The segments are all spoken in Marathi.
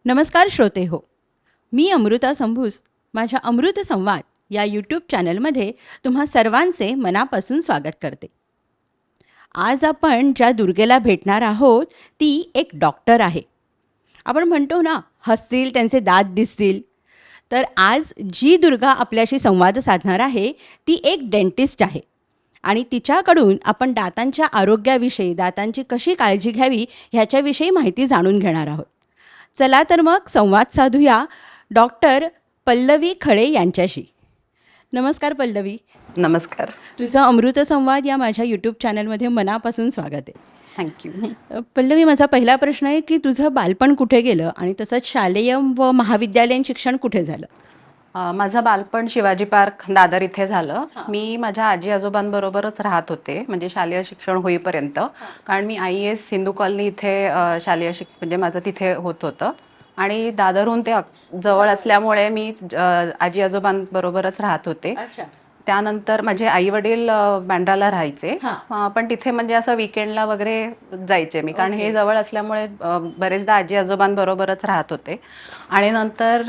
नमस्कार श्रोते हो, मी अमृता संभूस. माझ्या अमृत संवाद या यूट्यूब चॅनलमध्ये तुम्हा सर्वांचे मनापासून स्वागत करते. आज आपण ज्या दुर्गेला भेटणार आहोत ती एक डॉक्टर आहे. आपण म्हणतो ना, हसतील त्यांचे दात दिसतील. तर आज जी दुर्गा आपल्याशी संवाद साधणार आहे ती एक डेंटिस्ट आहे आणि तिच्याकडून आपण दातांच्या आरोग्याविषयी, दातांची कशी काळजी घ्यावी ह्याच्याविषयी माहिती जाणून घेणार आहोत. चला तर मग संवाद साधूया डॉक्टर पल्लवी खळे यांच्याशी. नमस्कार पल्लवी. नमस्कार. तुझं अमृत संवाद या माझ्या यूट्यूब चॅनलमध्ये मनापासून स्वागत आहे. थँक्यू. पल्लवी, माझा पहिला प्रश्न आहे की तुझं बालपण कुठे गेलं आणि तसंच शालेय व महाविद्यालयीन शिक्षण कुठे झालं? माझं बालपण शिवाजी पार्क दादर इथे झालं. मी माझ्या आजी आजोबांबरोबरच राहत होते, म्हणजे शालेय शिक्षण होईपर्यंत. कारण मी IAS हिंदू कॉलनी इथे शालेय म्हणजे माझं तिथे होत होतं आणि दादरहून ते जवळ असल्यामुळे मी आजी आजोबांबरोबरच राहत होते. त्यानंतर माझे आई वडील बँड्राला राहायचे, पण तिथे म्हणजे असं विकेंडला वगैरे जायचे मी, कारण हे जवळ असल्यामुळे बरेचदा आजी आजोबांबरोबरच राहत होते. आणि नंतर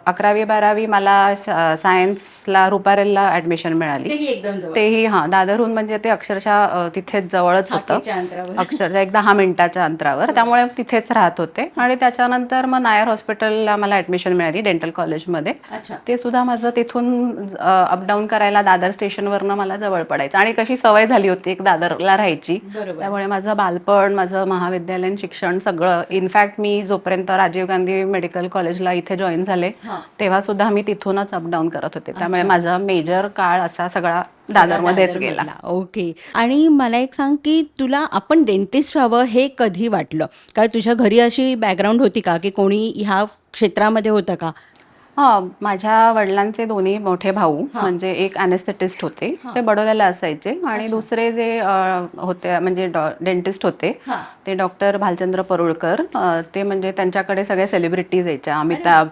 11वी-12वी मला सायन्सला रुपारेलला ॲडमिशन मिळाली. तेही दादरहून म्हणजे ते अक्षरशः तिथेच जवळच होतं, अक्षरशः एक 10 मिनिटाच्या अंतरावर. त्यामुळे तिथेच राहत होते. आणि त्याच्यानंतर मग नायर हॉस्पिटलला मला ॲडमिशन मिळाली डेंटल कॉलेजमध्ये. ते सुद्धा माझं तिथून अपडाऊन करायला दादर स्टेशनवरनं मला जवळ पडायचं आणि कशी सवय झाली होती एक दादरला राहायची. त्यामुळे माझं बालपण, माझं महाविद्यालयीन शिक्षण सगळं, इनफॅक्ट मी जोपर्यंत राजीव गांधी मेडिकल कॉलेजला इथे जॉईन झाले तेव्हा सुद्धा मी तिथूनच अपडाऊन करत होते. त्यामुळे माझा मेजर काळ असा सगळा दादरमध्येच गेला. ओके. आणि मला एक सांग की तुला आपण डेंटिस्ट व्हावं हे कधी वाटलं? काय तुझ्या घरी अशी बॅकग्राऊंड होती का की कोणी ह्या क्षेत्रामध्ये होतं का? माझ्या वडिलांचे दोन्ही मोठे भाऊ म्हणजे एक ॲनेस्थेटिस्ट होते, ते बडोद्याला असायचे. आणि दुसरे जे होते म्हणजे डेंटिस्ट होते ते डॉक्टर भालचंद्र परुळकर. ते म्हणजे त्यांच्याकडे सगळे सेलिब्रिटीज यायच्या. अमिताभ,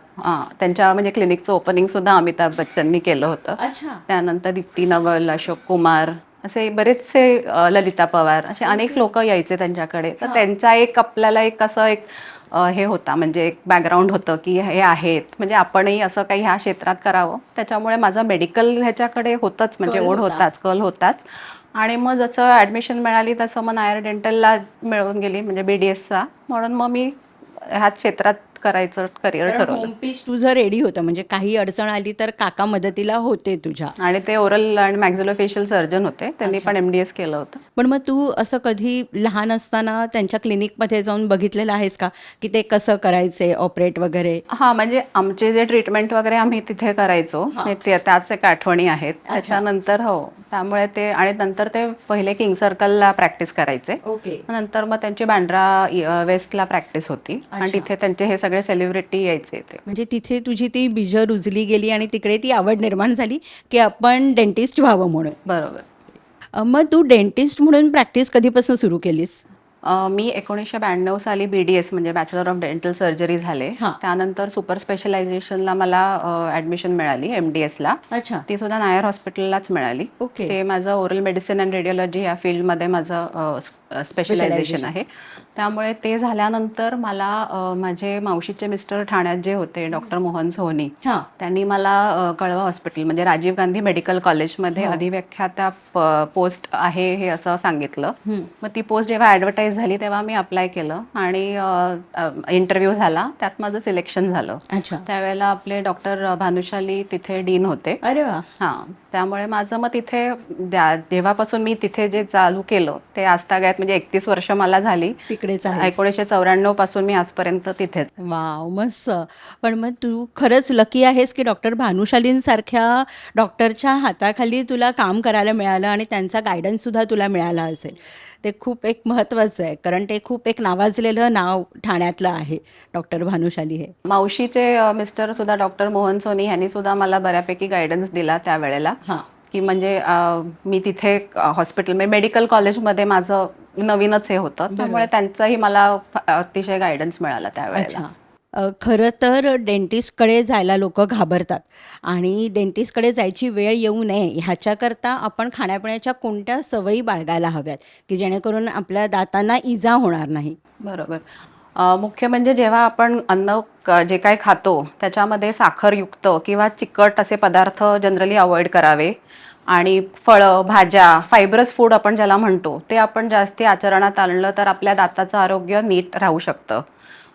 त्यांच्या म्हणजे क्लिनिकचं ओपनिंग सुद्धा अमिताभ बच्चननी केलं होतं. त्यानंतर दीप्ती नवल, अशोक कुमार, असे बरेचसे, ललिता पवार, असे अनेक लोक यायचे त्यांच्याकडे. तर त्यांचा एक आपल्याला एक असं एक हे होता, म्हणजे एक बॅकग्राऊंड होतं की हे आहेत, म्हणजे आपणही असं काही ह्या क्षेत्रात करावं. त्याच्यामुळे माझं मेडिकल ह्याच्याकडे होतंच, म्हणजे ओढ होताच, कल होताच. आणि मग जसं ॲडमिशन मिळाली तसं मग नायर डेंटलला मिळून गेली, म्हणजे BDSचा. म्हणून मग मी ह्या क्षेत्रात करायचं करिअर ठरवलं. होमपेज तुझं रेडी होतं, म्हणजे काही अडचण आली तर काका मदतीला होते तुझ्या. आणि ते ओरल अँड मॅक्झिलोफेशियल सर्जन होते, त्यांनी पण MDS केलं होतं. पण मग तू असं कधी लहान असताना त्यांच्या क्लिनिकमध्ये जाऊन बघितलेलं आहेस का की ते कसं करायचे ऑपरेट वगैरे? म्हणजे आमचे जे ट्रीटमेंट वगैरे आम्ही तिथे करायचो, त्याच एक आठवणी आहेत. त्याच्यानंतर त्यामुळे ते, आणि नंतर ते पहिले किंग सर्कलला प्रॅक्टिस करायचे. नंतर मग त्यांची बँड्रा वेस्टला प्रॅक्टिस होती आणि तिथे त्यांचे हे सगळे सेलिब्रिटी यायचे. ते म्हणजे तिथे तुझी ती बीज रुजली गेली आणि तिकडे ती आवड निर्माण झाली की आपण डेंटिस्ट व्हावं म्हणून. बरोबर. मग तू डेंटिस्ट म्हणून प्रॅक्टिस कधीपासून सुरू केलीस? मी 1992 साली BDS म्हणजे बॅचलर ऑफ डेंटल सर्जरी झाले. त्यानंतर सुपर स्पेशलायझेशनला मला ॲडमिशन मिळाली MDSला. ती सुद्धा नायर हॉस्पिटललाच मिळाली. ते माझं ओरल मेडिसिन अँड रेडिओलॉजी या फील्डमध्ये माझं स्पेशलायझेशन आहे. त्यामुळे ते झाल्यानंतर मला माझे मावशीचे मिस्टर ठाण्यात जे होते डॉक्टर मोहन सोहनी, त्यांनी मला कळवा हॉस्पिटल म्हणजे राजीव गांधी मेडिकल कॉलेजमध्ये अधिव्याख्याता पोस्ट आहे हे असं सांगितलं. मग ती पोस्ट जेव्हा ॲडव्हर्टाईज झाली तेव्हा मी अप्लाय केलं आणि इंटरव्ह्यू झाला, त्यात माझं सिलेक्शन झालं. त्यावेळेला आपले डॉक्टर भानुशाली तिथे डीन होते. अरे वा. त्यामुळे माझं मग तिथे जेव्हापासून मी तिथे जे चालू केलं ते आजतागायत म्हणजे 31 वर्ष मला झाली तिकडेच. 1994 पासून मी आजपर्यंत तिथेच. वाव, मस्त. पण मग तू खरंच लकी आहेस की डॉक्टर भानुशालींसारख्या डॉक्टरच्या हाताखाली तुला काम करायला मिळालं आणि त्यांचा गायडन्स सुद्धा तुला मिळाला असेल. ते खूप एक महत्त्वाचं आहे, कारण ते खूप एक नावाजलेलं नाव ठाण्यातलं आहे डॉक्टर भानुशाली हे. मावशीचे मिस्टर सुद्धा डॉक्टर मोहन सोनी यांनी सुद्धा मला बऱ्यापैकी गायडन्स दिला त्यावेळेला. की म्हणजे मी तिथे हॉस्पिटल मेडिकल कॉलेजमध्ये माझं नवीनच हे होतं, त्यामुळे त्यांचाही मला अतिशय गायडन्स मिळाला त्यावेळेला. खरं तर डेंटिस्टकडे जायला लोक घाबरतात आणि डेंटिस्टकडे जायची वेळ येऊ नये ह्याच्याकरता आपण खाण्यापिण्याच्या कोणत्या सवयी बाळगायला हव्यात की जेणेकरून आपल्या दातांना इजा होणार नाही? बरोबर. मुख्य म्हणजे जेव्हा आपण जे काही खातो त्याच्यामध्ये साखरयुक्त किंवा चिकट असे पदार्थ जनरली अवॉइड करावे आणि फळं, भाज्या, फायब्रस फूड आपण ज्याला म्हणतो ते आपण जास्ती आचरणात आणलं तर आपल्या दाताचं आरोग्य नीट राहू शकतं.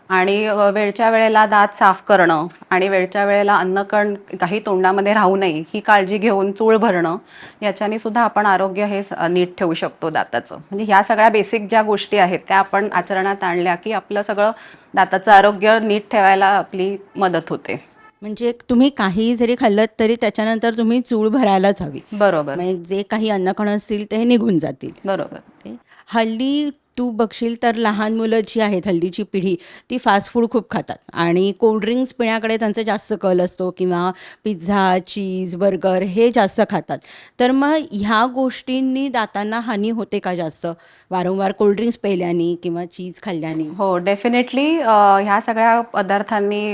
आणि वेळच्या वेळेला दात साफ करणं आणि वेळच्या वेळेला अन्नकण काही तोंडामध्ये राहू नये ही काळजी घेऊन चूळ भरणं याच्याने सुद्धा आपण आरोग्य हे नीट ठेवू शकतो दाताचं. म्हणजे ह्या सगळ्या बेसिक ज्या गोष्टी आहेत त्या आपण आचरणात आणल्या की आपलं सगळं दाताचं आरोग्य नीट ठेवायला आपली मदत होते. म्हणजे तुम्ही काही जरी खाल्लं तरी त्याच्यानंतर तुम्ही चूळ भरायलाच हवी. बरोबर म्हणजे जे काही अन्नकण असतील ते निघून जातील. बरोबर. ओके. हल्ली तू बघशील तर लहान मुलं जी आहेत, हल्लीची पिढी, ती फास्ट फूड खूप खातात आणि कोल्ड्रिंक्स पिण्याकडे त्यांचा जास्त कल असतो किंवा पिझ्झा, चीज, बर्गर हे जास्त खातात. तर मग ह्या गोष्टींनी दातांना हानी होते का जास्त, वारंवार कोल्ड्रिंक्स प्यायल्याने किंवा चीज खाल्ल्याने? हो, डेफिनेटली ह्या सगळ्या पदार्थांनी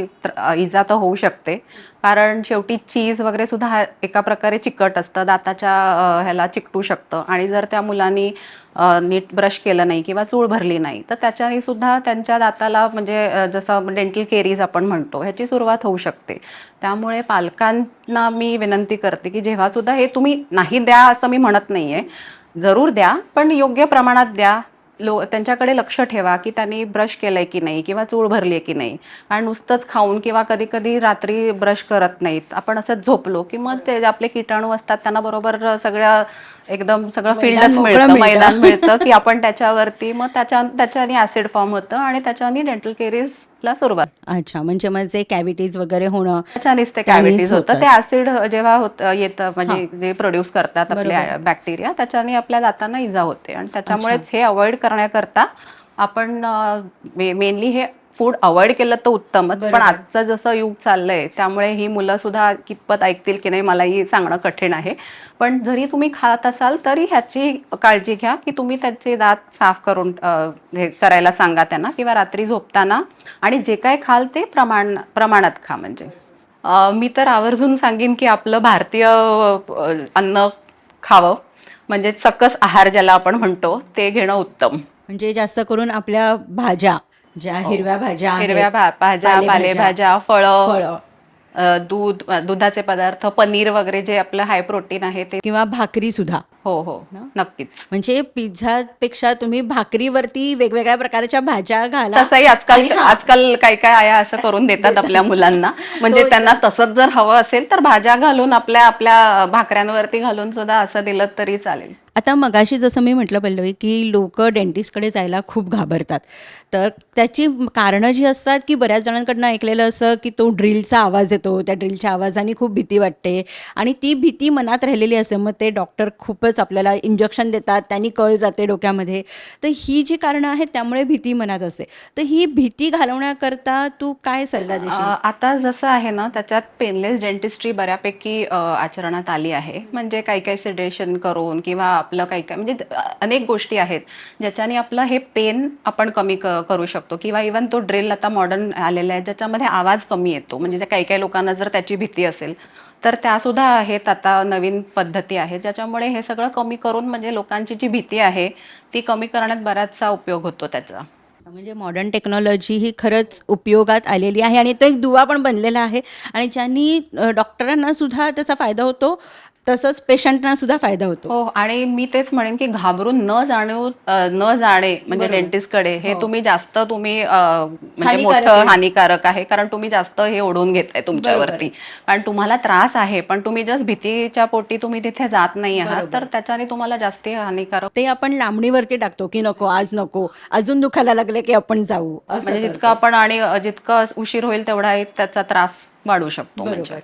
इजा तर होऊ शकते. कारण शेवटी चीज वगैरे सुद्धा एका प्रकारे चिकट असतं, दाताच्या ह्याला चिकटू शकतं आणि जर त्या मुलांनी नीट ब्रश केलं नाही किंवा चूळ भरली नाही तर त्याच्याने सुद्धा त्यांच्या दाताला म्हणजे जसं डेंटल केरीज आपण म्हणतो ह्याची सुरुवात होऊ शकते. त्यामुळे पालकांना मी विनंती करते की जेव्हा सुद्धा हे तुम्ही नाही द्या असं मी म्हणत नाही आहे, जरूर द्या पण योग्य प्रमाणात द्या. त्यांच्याकडे लक्ष ठेवा की त्यांनी ब्रश केलंय की नाही किंवा चूळ भरली आहे की नाही. कारण नुसतंच खाऊन किंवा कधी कधी रात्री ब्रश करत नाहीत आपण असंच झोपलो की मग ते आपले किटाणू असतात त्यांना बरोबर सगळ्या एकदम सगळं फील्डच मिळतं, मैदान मिळतं की आपण त्याच्यावरती मग त्याच्याने ऍसिड फॉर्म होतं आणि त्याच्याने डेंटल केरीजला सुरुवात. अच्छा, म्हणजे मग जे कॅव्हिटीज वगैरे होणं त्याच्यानेच ते कॅव्हिटीज होतं. ते ऍसिड जेव्हा येतं म्हणजे जे प्रोड्यूस करतात आपल्या बॅक्टेरिया त्याच्याने आपल्या दातांना इजा होते आणि त्याच्यामुळेच हे अवॉइड करण्याकरता आपण मेनली हे फूड अवॉइड केलं तर उत्तमच. पण आजचं जसं युग चाललंय त्यामुळे ही मुलं सुद्धा कितपत ऐकतील की नाही मलाही सांगणं कठीण आहे. पण जरी तुम्ही खात असाल तरी ह्याची काळजी घ्या की तुम्ही त्याचे दात साफ करून हे करायला सांगा त्यांना किंवा रात्री झोपताना आणि जे काय खाल ते प्रमाणात खा. म्हणजे मी तर आवर्जून सांगेन की आपलं भारतीय अन्न खावं, म्हणजे सकस आहार ज्याला आपण म्हणतो ते घेणं उत्तम. म्हणजे जास्त करून आपल्या भाज्या, ज्या हिरव्या भाज्या आहेत, हिरव्या भाज्या, पालेभाज्या, फळं, दुधाचे पदार्थ, पनीर वगैरे जे आपलं हाय प्रोटीन आहे ते, किंवा भाकरी सुद्धा. हो हो नक्कीच. म्हणजे पिझ्झापेक्षा तुम्ही भाकरीवरती वेगवेगळ्या प्रकारच्या भाज्या घाला. तसंही आजकाल काय काय आया असं करून देतात आपल्या मुलांना. म्हणजे त्यांना तसंच जर हवं असेल तर भाज्या घालून आपल्या भाकऱ्यांवरती घालून सुद्धा असं दिलं तरी चालेल. आता मगाशी जसं मी म्हटलं पल्लवी की लोक डेंटिस्टकडे जायला खूप घाबरतात. तर त्याची कारणं जी असतात की बऱ्याच जणांकडनं ऐकलेलं असं की तो ड्रिलचा आवाज येतो, त्या ड्रिलच्या आवाजाने खूप भीती वाटते आणि ती भीती मनात राहिलेली असते. मग ते डॉक्टर खूपच आपल्याला इंजेक्शन देतात, त्यांनी कळ जाते डोक्यामध्ये. तर ही जी कारणं आहेत त्यामुळे भीती मनात असते. तर ही भीती घालवण्याकरता तू काय सल्ला देशील? आता जसं आहे ना त्याच्यात पेनलेस डेंटिस्ट्री बऱ्यापैकी आचरणात आली आहे. म्हणजे काही सेडेशन करून किंवा आपलं काही म्हणजे अनेक गोष्टी आहेत ज्याच्याने आपलं हे पेन आपण कमी करू शकतो. किंवा इव्हन तो ड्रिल आता मॉडर्न आलेला आहे ज्याच्यामध्ये आवाज कमी येतो. म्हणजे काही लोकांना जर त्याची भीती असेल तर त्यासुद्धा आहेत आता नवीन पद्धती आहेत ज्याच्यामुळे हे सगळं कमी करून म्हणजे लोकांची जी भीती आहे ती कमी करण्यात बराचसा उपयोग होतो त्याचा. म्हणजे मॉडर्न टेक्नॉलॉजी ही खरंच उपयोगात आलेली आहे आणि तो एक दुवा पण बनलेला आहे आणि ज्यांनी डॉक्टरांना सुद्धा त्याचा फायदा होतो, तसंच पेशंटना सुद्धा फायदा होतो. हो, आणि मी तेच म्हणेन की घाबरून न जाणे म्हणजे डेंटिस्टकडे हे तुम्ही जास्त म्हणजे मोठं हानिकारक आहे. कारण तुम्ही जास्त हे ओढून घेताय तुमच्यावरती. कारण तुम्हाला त्रास आहे पण तुम्ही जस्ट भीतीच्या पोटी तुम्ही तिथे जात नाही आहात तर त्याच्याने तुम्हाला जास्त हानिकारक. ते आपण लांबणीवरती टाकतो की नको, आज नको, अजून दुखायला लागले की आपण जाऊ. म्हणजे जितकं आपण आणि जितकं उशीर होईल तेवढा त्याचा त्रास वाढू शकतो. म्हणजे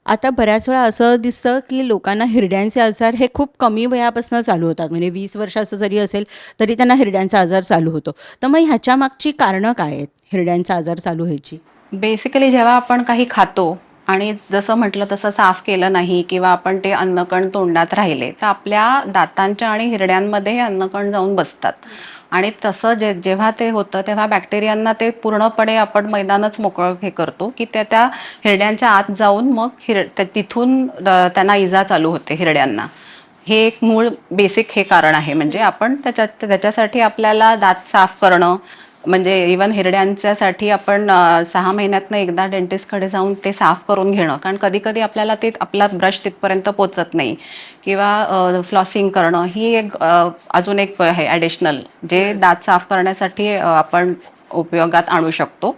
आता बऱ्याच वेळा असं दिसतं की लोकांना हिरड्यांचे आजार हे खूप कमी वयापासून चालू होतात. म्हणजे 20 वर्षाचं जरी असेल तरी त्यांना हिरड्यांचा आजार चालू होतो. तर मग ह्याच्या मागची कारणं काय आहेत हिरड्यांचा आजार चालू व्हायची? बेसिकली जेव्हा आपण काही खातो आणि जसं म्हटलं तसं साफ केलं नाही किंवा आपण ते अन्नकण तोंडात राहिले तर आपल्या दातांच्या आणि हिरड्यांमध्ये हे अन्नकण जाऊन बसतात. आणि तसं जेव्हा ते होतं तेव्हा बॅक्टेरियांना ते पूर्णपणे आपण मैदानच मोकळं हे करतो की त्या हिरड्यांच्या आत जाऊन मग तिथून त्यांना इजा चालू होते हिरड्यांना. हे एक मूळ बेसिक हे कारण आहे. म्हणजे आपण त्याच्यासाठी आपल्याला दात साफ करणं, म्हणजे इवन हिरड्यांच्यासाठी आपण 6 महिन्यातनं एकदा डेंटिस्टकडे जाऊन ते साफ करून घेणं, कारण कधी कधी आपल्याला ते आपला ब्रश तिथपर्यंत पोचत नाही, किंवा फ्लॉसिंग करणं ही एक अजून एक आहे ॲडिशनल, जे दात साफ करण्यासाठी आपण उपयोगात आणू शकतो.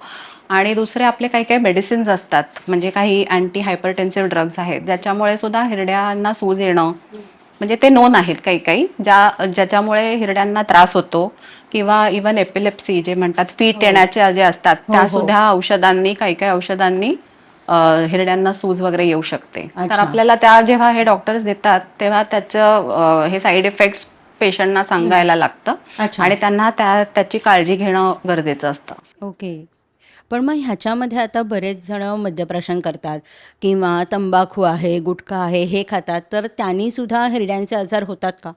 आणि दुसरे आपले काही काही मेडिसिन्स असतात, म्हणजे काही अँटी हायपरटेन्सिव्ह ड्रग्ज आहेत ज्याच्यामुळे सुद्धा हिरड्यांना सूज येणं, म्हणजे ते नोन आहेत काही काही ज्याच्यामुळे हिरड्यांना त्रास होतो, किंवा इवन एपिलेप्सी जे म्हणतात, फिट येण्याचे जे असतात, त्या सुद्धा औषधांनी, काही काही औषधांनी हिरड्यांना सूज वगैरे येऊ शकते. तर आपल्याला त्या जेव्हा हे डॉक्टर्स देतात तेव्हा त्याचं हे साईड इफेक्ट्स पेशंटना सांगायला लागतं, आणि त्यांना त्याची काळजी घेणं गरजेचं असतं. ओके. पण मग ह्याच्यामध्ये आता बरेच जण मद्यप्राशन करतात किंवा तंबाखू आहे, गुटखा आहे, हे खातात, तर त्यांनी सुद्धा हिरड्यांचे आजार होतात का?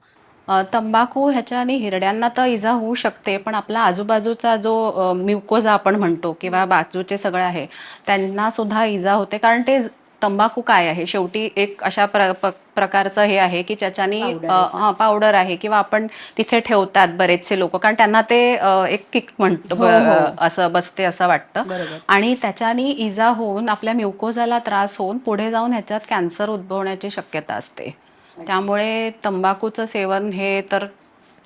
तंबाखू ह्याच्याने हिरड्यांना तर इजा होऊ शकते, पण आपला आजूबाजूचा जो म्युकोजा आपण म्हणतो, किंवा बाजूचे सगळे आहे, त्यांना सुद्धा इजा होते. कारण ते तंबाखू काय आहे, शेवटी एक अशा प्रकारचं हे आहे की ज्याच्यानी पावडर आहे, किंवा आपण तिथे ठेवतात बरेचसे लोक, कारण त्यांना ते एक किक म्हणतो, असं बसते असं वाटतं, आणि त्याच्यानी इजा होऊन आपल्या म्युकोजाला त्रास होऊन पुढे जाऊन ह्याच्यात कॅन्सर उद्भवण्याची शक्यता असते. त्यामुळे तंबाखूचं सेवन हे तर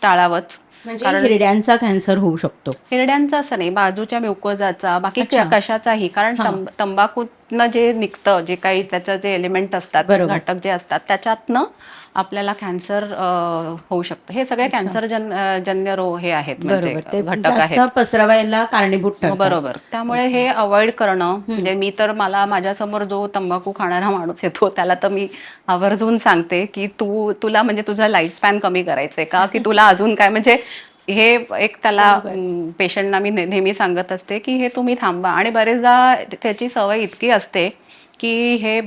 टाळावंच. म्हणजे हिरड्यांचा कॅन्सर होऊ शकतो? हिरड्यांचा असं नाही, बाजूच्या म्युकोजाचा, बाकी कशाचाही, कारण तंबाखूतनं जे निघतं, जे काही त्याचं जे एलिमेंट असतात, घटक जे असतात, त्याच्यातनं आपल्याला कॅन्सर होऊ शकतं. हे सगळे कॅन्सर जन्य रोग हे आहेत, म्हणजे घटक आहेत, पसरवायला कारणीभूत ठरतात. बरोबर. त्यामुळे हे अवॉइड करणं, म्हणजे मी तर, मला माझ्यासमोर जो तंबाखू खाणारा माणूस येतो त्याला तर मी आवर्जून सांगते की तुला म्हणजे तुझा लाईफ स्पॅन कमी करायचंय का, की तुला अजून काय, म्हणजे हे एक त्याला पेशंटना मी नेहमी सांगत असते की हे तुम्ही थांबा. आणि बरेचदा त्याची सवय इतकी असते की हे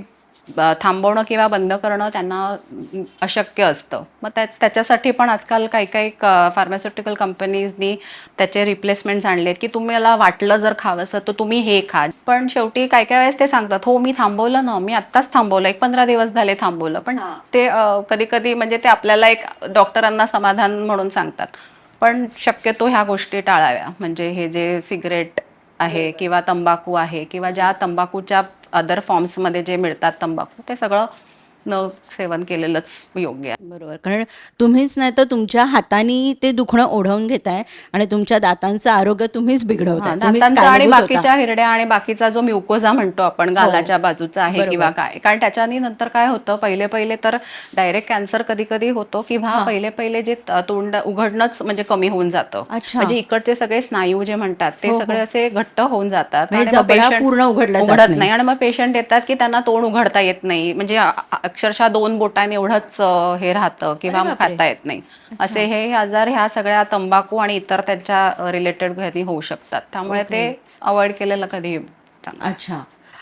थांबवणं किंवा बंद करणं त्यांना अशक्य असतं. मग त्याच्यासाठी पण आजकाल काही काही फार्मास्युटिकल कंपनीजनी त्याचे रिप्लेसमेंट्स आणलेत, की तुम्हाला वाटलं जर खावंसं तर तुम्ही हे खा. पण शेवटी काही काही वेळेस ते सांगतात, हो मी थांबवलं ना, मी आत्ताच थांबवलं, 15 दिवस झाले थांबवलं, पण ते कधी कधी म्हणजे ते आपल्याला एक डॉक्टरांना समाधान म्हणून सांगतात. पण शक्यतो ह्या गोष्टी टाळाव्या. म्हणजे हे जे सिगरेट आहे, किंवा तंबाखू आहे, किंवा ज्या तंबाखूच्या अदर फॉर्म्समध्ये जे मिळतात तंबाखू, ते सगळं न सेवन केलेलंच योग्य आहे. बरोबर. कारण तुम्हीच नाही तर तुमच्या हाताने ते दुखणं ओढवून घेताय आणि तुमच्या दातांचं आरोग्य तुम्हीच बिघडवताय. दातांचा आणि बाकीच्या हिरड्या आणि बाकीचा जो म्युकोजा म्हणतो आपण, गालाच्या बाजूचा आहे किंवा काय, कारण त्याच्यानी नंतर काय होतं, पहिले पहिले तर डायरेक्ट कॅन्सर कधी कधी होतो, किंवा पहिले पहिले जे तोंड उघडणंच म्हणजे कमी होऊन जातं. म्हणजे इकडचे सगळे स्नायू जे म्हणतात ते सगळे असे घट्ट होऊन जातात, पूर्ण उघडत नाही, आणि मग पेशंट येतात की त्यांना तोंड उघडता येत नाही, म्हणजे अक्षरशः 2 बोटांनी एवढंच हे राहतं, किंवा खाता येत नाही. असे हे आजार ह्या सगळ्या तंबाखू आणि इतर त्याच्या रिलेटेड घरी होऊ शकतात. त्यामुळे ते अवॉइड केलेलं कधी चांगलं. अच्छा.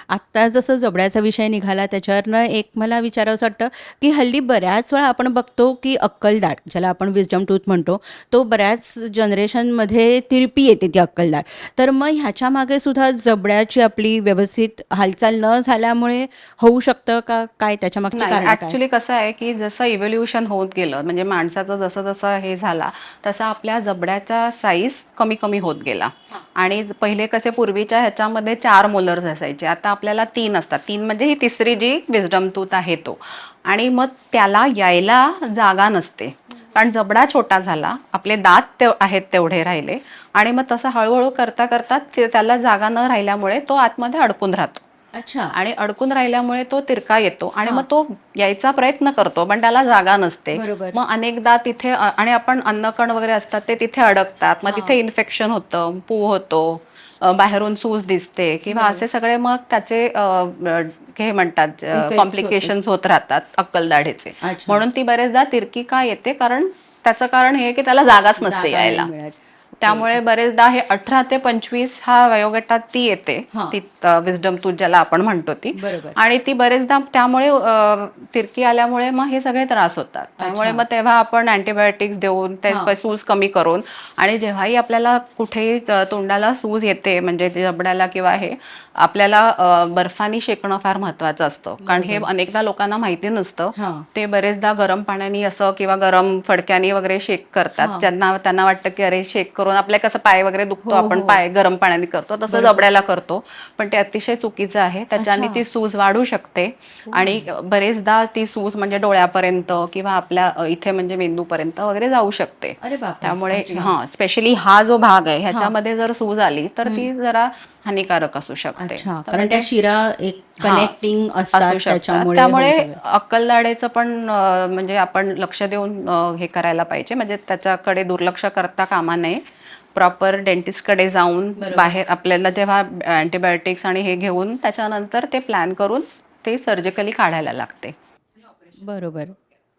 आत्ता जसं जबड्याचा विषय निघाला त्याच्यावरनं एक मला विचारावंसं वाटतं की हल्ली बऱ्याच वेळा आपण बघतो की अक्कलदाढ, ज्याला आपण विजडम टूथ म्हणतो, तो बऱ्याच जनरेशनमध्ये तिरपी येते ती अक्कलदाढ. तर मग ह्याच्या मागे सुद्धा जबड्याची आपली व्यवस्थित हालचाल न झाल्यामुळे होऊ शकतं का, काय त्याच्या मागची कारण काय? ऍक्च्युली कसं आहे की जसं इव्होल्युशन होत गेलं, म्हणजे माणसाचं जसं जसं हे झाला तसं आपल्या जबड्याचा साईज कमी कमी होत गेला. आणि पहिले कसे पूर्वीच्या ह्याच्यामध्ये 4 मोलर्स असायचे, आता आपल्याला 3 असतात. 3 म्हणजे ही तिसरी जी विजडम टूथ आहे तो. आणि मग त्याला यायला जागा नसते, कारण जबडा छोटा झाला, आपले दात आहेत तेवढे राहिले, आणि मग तसं हळूहळू करता करता त्याला जागा न राहिल्यामुळे तो आतमध्ये अडकून राहतो. अच्छा. आणि अडकून राहिल्यामुळे तो तिरका येतो, आणि मग तो यायचा प्रयत्न करतो पण त्याला जागा नसते. मग अनेकदा तिथे आणि आपण अन्नकण वगैरे असतात ते तिथे अडकतात, मग तिथे इन्फेक्शन होतं, पू होतो, बाहेरून सूज दिसते, किंवा असे सगळे मग त्याचे हे म्हणतात कॉम्प्लिकेशन्स होत राहतात अक्कलदाढीचे. म्हणून ती बरेचदा तिरकी का येते, कारण त्याचं कारण हे की त्याला जागाच नसते यायला. त्यामुळे बरेचदा हे 18 ते 25 हा वयोगटात ती येते, ती विजडम टूथ ज्याला आपण म्हणतो ती. आणि ती बरेचदा त्यामुळे तिरकी आल्यामुळे मग हे सगळे त्रास होतात. त्यामुळे मग तेव्हा आपण अँटीबायोटिक्स देऊन ते सूज कमी करून, आणि जेव्हाही आपल्याला कुठेही तोंडाला सूज येते, म्हणजे जबड्याला किंवा हे, आपल्याला बर्फानी शेकणं फार महत्वाचं असतं. कारण हे अनेकदा लोकांना माहिती नसतं, ते बरेचदा गरम पाण्याने असं किंवा गरम फडक्याने वगैरे शेक करतात, त्यांना वाटतं की अरे शेक करून आपल्या कसं पाय वगैरे दुखतो, आपण पाय गरम पाण्याने करतो तसं जबड्याला करतो, पण ते अतिशय चुकीचं आहे. त्याच्याने ती सूज वाढू शकते आणि बरेचदा ती सूज म्हणजे डोळ्यापर्यंत किंवा आपल्या इथे म्हणजे मेंदूपर्यंत वगैरे जाऊ शकते. अरे बापरे. त्यामुळे स्पेशली हा जो भाग आहे ह्याच्यामध्ये जर सूज आली तर ती जरा हानिकारक असू शकते. अच्छा, तर कारण त्या शिरा एक कनेक्टिंग असतात असू शकतात. त्याच्यामुळे त्यामुळे अक्कलदाढेचं पण म्हणजे आपण लक्ष देऊन हे करायला पाहिजे, म्हणजे त्याच्याकडे दुर्लक्ष करता कामा नये. प्रॉपर डेंटिस्टकडे जाऊन बाहेर आपल्याला जेव्हा अँटीबायोटिक्स आणि हे घेऊन त्याच्यानंतर ते प्लॅन करून ते सर्जिकली काढायला लागते. बरोबर.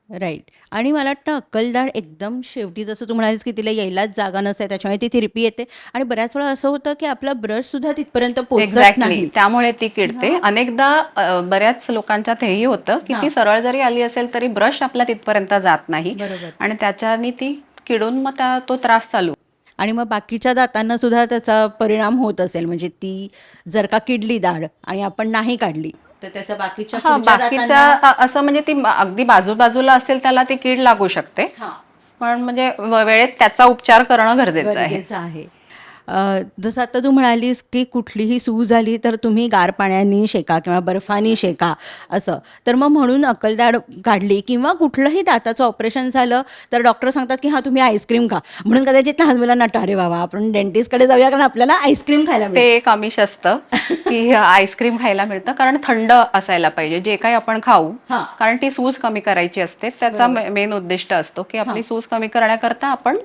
राईट. आणि मला वाटतं अक्कलदाढ एकदम शेवटी जसं तू म्हणालीस की तिला यायलाच जागा नसते त्याच्यामुळे ती थिरपी येते आणि बऱ्याच वेळा असं होतं की आपला ब्रश सुद्धा तिथपर्यंत पोहोचत एक्झॅक्टली, नाही. त्यामुळे ती किडते. अनेकदा बऱ्याच लोकांच्यात हेही होतं की ती सरळ जरी आली असेल तरी ब्रश आपल्या तिथपर्यंत जात नाही बरोबर. आणि त्याच्याने ती किडून मग तो त्रास चालू. आणि मग बाकीच्या दातांना सुद्धा त्याचा परिणाम होत असेल, म्हणजे ती जर का किडली दाढ आणि आपण नाही काढली तर त्याचा बाकीच्या पुढच्या बाकीचा असं म्हणजे ती अगदी बाजूबाजूला असेल त्याला ती कीड लागू शकते, पण म्हणजे वेळेत त्याचा उपचार करणं गरजेचं आहे. गरजेचं आहे. जसं आता तू म्हणालीस की कुठलीही सूज आली तर तुम्ही गार पाण्याने शेका किंवा बर्फाने शेका असं, तर मग म्हणून अक्कलदाढ काढली किंवा कुठलंही दाताचं ऑपरेशन झालं तर डॉक्टर सांगतात की तुम्ही आईस्क्रीम खा, म्हणून कदाचित लहान मुलांना अरे बाबा आपण डेंटिस्टकडे जाऊया कारण आपल्याला आईस्क्रीम खायला ते एक आमिष असतं की आईस्क्रीम खायला मिळतं, कारण थंड असायला पाहिजे जे काही आपण खाऊ, कारण ती सूज कमी करायची असते. त्याचा मेन उद्दिष्ट असतो की आपली सूज कमी करण्याकरता आपण